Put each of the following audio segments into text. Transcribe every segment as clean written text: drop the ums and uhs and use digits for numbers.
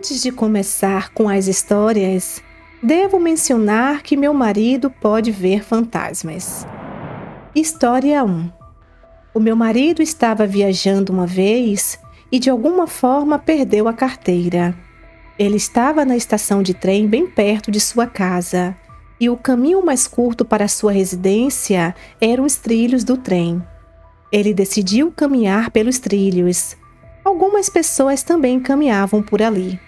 Antes de começar com as histórias, devo mencionar que meu marido pode ver fantasmas. História 1. O meu marido estava viajando uma vez e de alguma forma perdeu a carteira. Ele estava na estação de trem bem perto de sua casa e o caminho mais curto para sua residência eram os trilhos do trem. Ele decidiu caminhar pelos trilhos. Algumas pessoas também caminhavam por ali.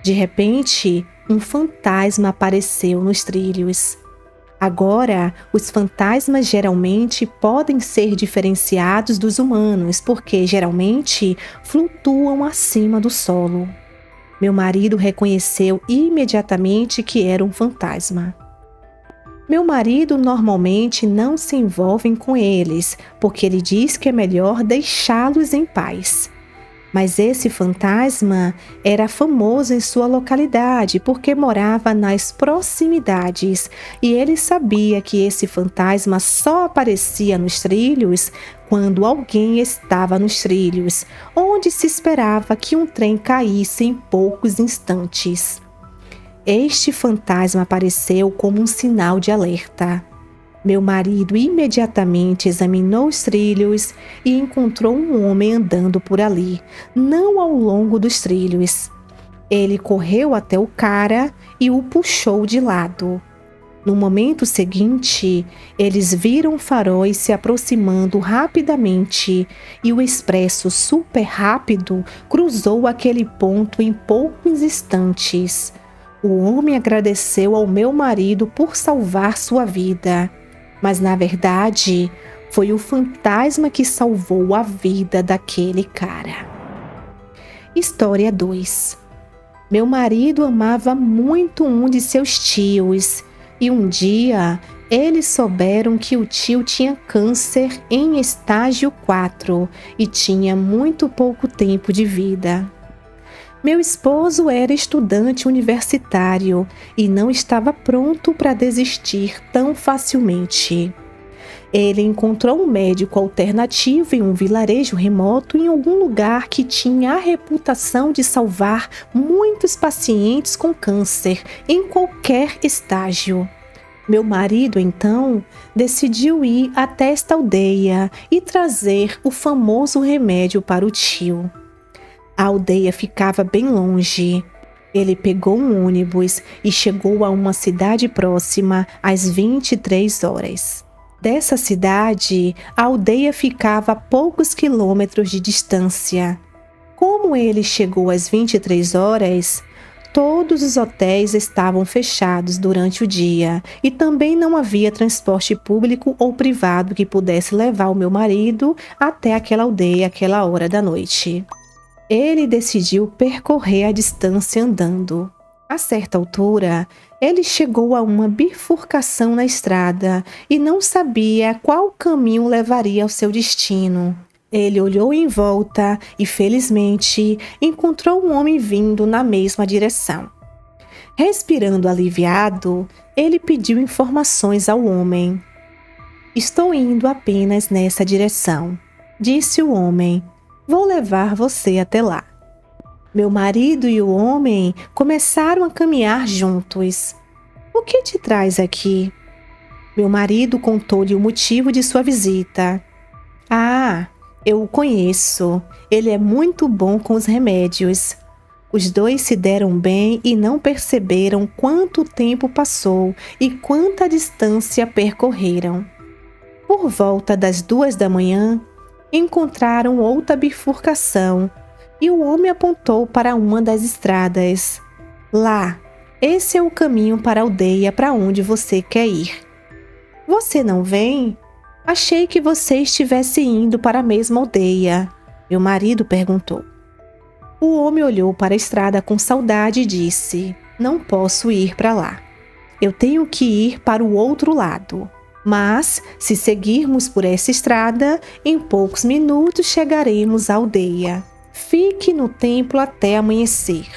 De repente, um fantasma apareceu nos trilhos. Agora, os fantasmas geralmente podem ser diferenciados dos humanos porque geralmente flutuam acima do solo. Meu marido reconheceu imediatamente que era um fantasma. Meu marido normalmente não se envolve com eles porque ele diz que é melhor deixá-los em paz. Mas esse fantasma era famoso em sua localidade porque morava nas proximidades e ele sabia que esse fantasma só aparecia nos trilhos quando alguém estava nos trilhos, onde se esperava que um trem caísse em poucos instantes. Este fantasma apareceu como um sinal de alerta. Meu marido imediatamente examinou os trilhos e encontrou um homem andando por ali, não ao longo dos trilhos. Ele correu até o cara e o puxou de lado. No momento seguinte, eles viram faróis se aproximando rapidamente e o expresso super rápido cruzou aquele ponto em poucos instantes. O homem agradeceu ao meu marido por salvar sua vida. Mas, na verdade, foi o fantasma que salvou a vida daquele cara. História 2. Meu marido amava muito um de seus tios e um dia eles souberam que o tio tinha câncer em estágio 4 e tinha muito pouco tempo de vida. Meu esposo era estudante universitário e não estava pronto para desistir tão facilmente. Ele encontrou um médico alternativo em um vilarejo remoto em algum lugar que tinha a reputação de salvar muitos pacientes com câncer em qualquer estágio. Meu marido, então, decidiu ir até esta aldeia e trazer o famoso remédio para o tio. A aldeia ficava bem longe. Ele pegou um ônibus e chegou a uma cidade próxima às 23 horas. Dessa cidade, a aldeia ficava a poucos quilômetros de distância. Como ele chegou às 23 horas, todos os hotéis estavam fechados durante o dia e também não havia transporte público ou privado que pudesse levar o meu marido até aquela aldeia àquela hora da noite. Ele decidiu percorrer a distância andando. A certa altura, ele chegou a uma bifurcação na estrada e não sabia qual caminho levaria ao seu destino. Ele olhou em volta e, felizmente, encontrou um homem vindo na mesma direção. Respirando aliviado, ele pediu informações ao homem. "Estou indo apenas nessa direção", disse o homem. "Vou levar você até lá." Meu marido e o homem começaram a caminhar juntos. "O que te traz aqui?" Meu marido contou-lhe o motivo de sua visita. "Ah, eu o conheço. Ele é muito bom com os remédios." Os dois se deram bem e não perceberam quanto tempo passou e quanta distância percorreram. Por volta das 2 da manhã, encontraram outra bifurcação e o homem apontou para uma das estradas. "Lá, esse é o caminho para a aldeia para onde você quer ir." "Você não vem? Achei que você estivesse indo para a mesma aldeia." Meu marido perguntou. O homem olhou para a estrada com saudade e disse: "Não posso ir para lá. Eu tenho que ir para o outro lado. Mas, se seguirmos por essa estrada, em poucos minutos chegaremos à aldeia. Fique no templo até amanhecer.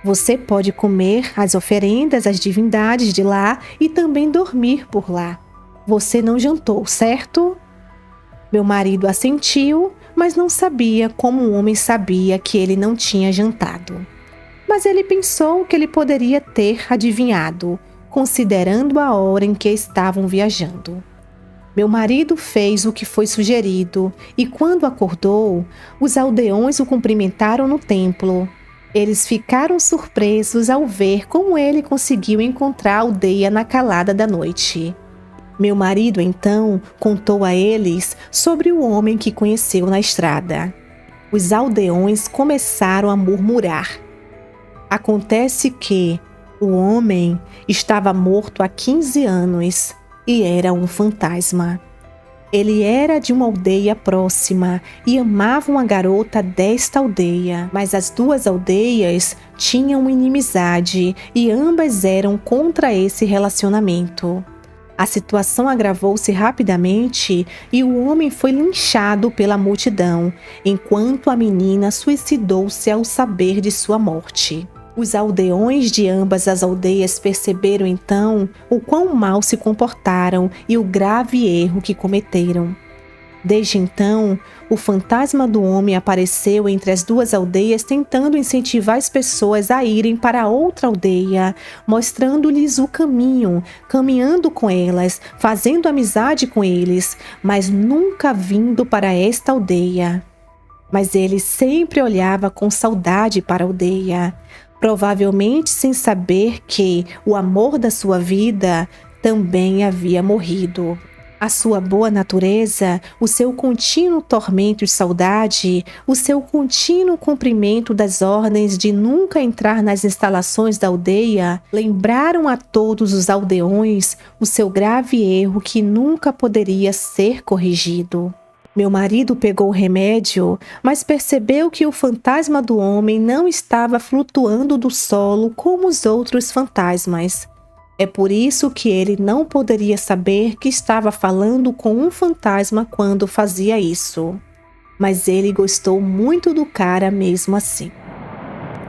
Você pode comer as oferendas às divindades de lá e também dormir por lá. Você não jantou, certo?" Meu marido assentiu, mas não sabia como o homem sabia que ele não tinha jantado. mas ele pensou que ele poderia ter adivinhado, considerando a hora em que estavam viajando. Meu marido fez o que foi sugerido, e quando acordou, os aldeões o cumprimentaram no templo. Eles ficaram surpresos ao ver como ele conseguiu encontrar a aldeia na calada da noite. Meu marido, então, contou a eles sobre o homem que conheceu na estrada. Os aldeões começaram a murmurar. Acontece que o homem estava morto há 15 anos e era um fantasma. Ele era de uma aldeia próxima e amava uma garota desta aldeia, mas as duas aldeias tinham inimizade e ambas eram contra esse relacionamento. A situação agravou-se rapidamente e o homem foi linchado pela multidão, enquanto a menina suicidou-se ao saber de sua morte. Os aldeões de ambas as aldeias perceberam então o quão mal se comportaram e o grave erro que cometeram. Desde então, o fantasma do homem apareceu entre as duas aldeias tentando incentivar as pessoas a irem para outra aldeia, mostrando-lhes o caminho, caminhando com elas, fazendo amizade com eles, mas nunca vindo para esta aldeia. Mas ele sempre olhava com saudade para a aldeia, provavelmente sem saber que o amor da sua vida também havia morrido. A sua boa natureza, o seu contínuo tormento e saudade, o seu contínuo cumprimento das ordens de nunca entrar nas instalações da aldeia, lembraram a todos os aldeões o seu grave erro que nunca poderia ser corrigido. Meu marido pegou o remédio, mas percebeu que o fantasma do homem não estava flutuando do solo como os outros fantasmas. É por isso que ele não poderia saber que estava falando com um fantasma quando fazia isso. Mas ele gostou muito do cara mesmo assim.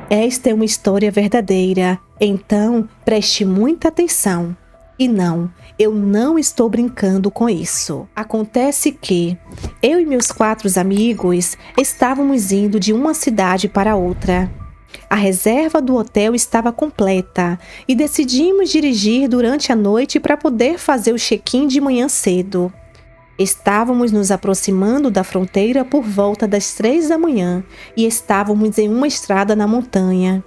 Esta é uma história verdadeira, então preste muita atenção. E não, eu não estou brincando com isso. Acontece que eu e meus 4 amigos estávamos indo de uma cidade para outra. A reserva do hotel estava completa e decidimos dirigir durante a noite para poder fazer o check-in de manhã cedo. Estávamos nos aproximando da fronteira por volta das 3 da manhã e estávamos em uma estrada na montanha.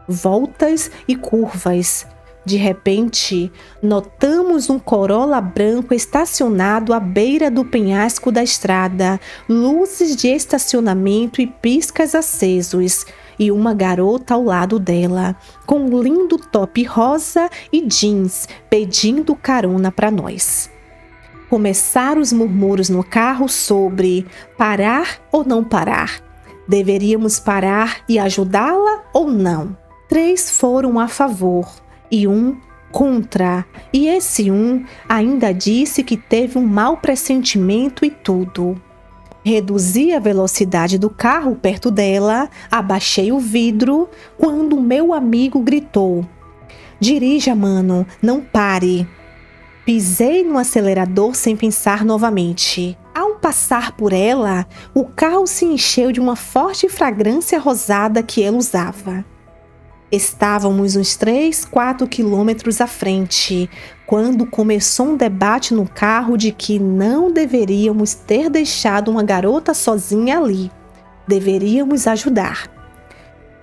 Voltas e curvas. De repente, notamos um Corolla branco estacionado à beira do penhasco da estrada, luzes de estacionamento e piscas acesos, e uma garota ao lado dela, com um lindo top rosa e jeans, pedindo carona para nós. Começaram os murmúrios no carro sobre parar ou não parar. Deveríamos parar e ajudá-la ou não? 3 foram a favor e 1 contra, e esse 1 ainda disse que teve um mau pressentimento e tudo. Reduzi a velocidade do carro perto dela, abaixei o vidro, quando meu amigo gritou: "Dirija, mano, não pare." Pisei no acelerador sem pensar novamente. Ao passar por ela, o carro se encheu de uma forte fragrância rosada que ela usava. Estávamos uns 3-4 quilômetros à frente, quando começou um debate no carro de que não deveríamos ter deixado uma garota sozinha ali. Deveríamos ajudar.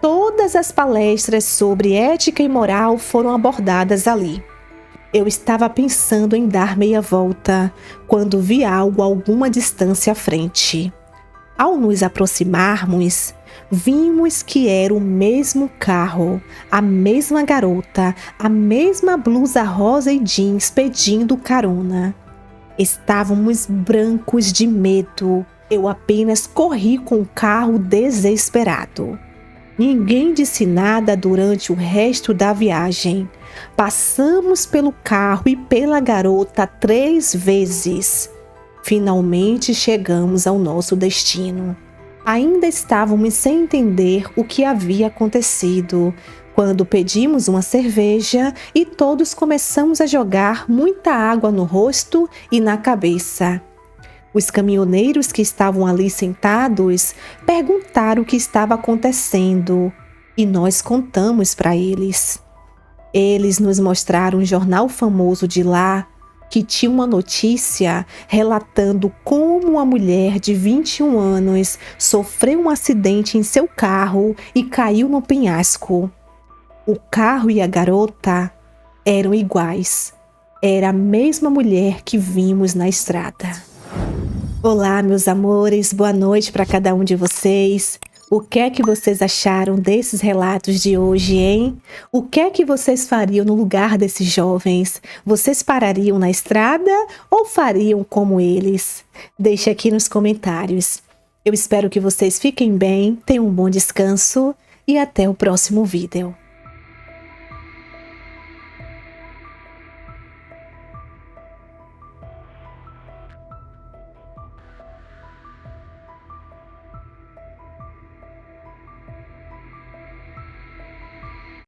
Todas as palestras sobre ética e moral foram abordadas ali. Eu estava pensando em dar meia volta, quando vi algo a alguma distância à frente. Ao nos aproximarmos, vimos que era o mesmo carro, a mesma garota, a mesma blusa rosa e jeans pedindo carona. Estávamos brancos de medo. Eu apenas corri com o carro desesperado. Ninguém disse nada durante o resto da viagem. Passamos pelo carro e pela garota 3 vezes. Finalmente chegamos ao nosso destino. Ainda estávamos sem entender o que havia acontecido, quando pedimos uma cerveja e todos começamos a jogar muita água no rosto e na cabeça. Os caminhoneiros que estavam ali sentados perguntaram o que estava acontecendo. e nós contamos para eles. Eles nos mostraram um jornal famoso de lá que tinha uma notícia relatando como uma mulher de 21 anos sofreu um acidente em seu carro e caiu no penhasco. O carro e a garota eram iguais. Era a mesma mulher que vimos na estrada. Olá, meus amores, boa noite para cada um de vocês. O que é que vocês acharam desses relatos de hoje, hein? O que é que vocês fariam no lugar desses jovens? Vocês parariam na estrada ou fariam como eles? Deixe aqui nos comentários. Eu espero que vocês fiquem bem, tenham um bom descanso e até o próximo vídeo.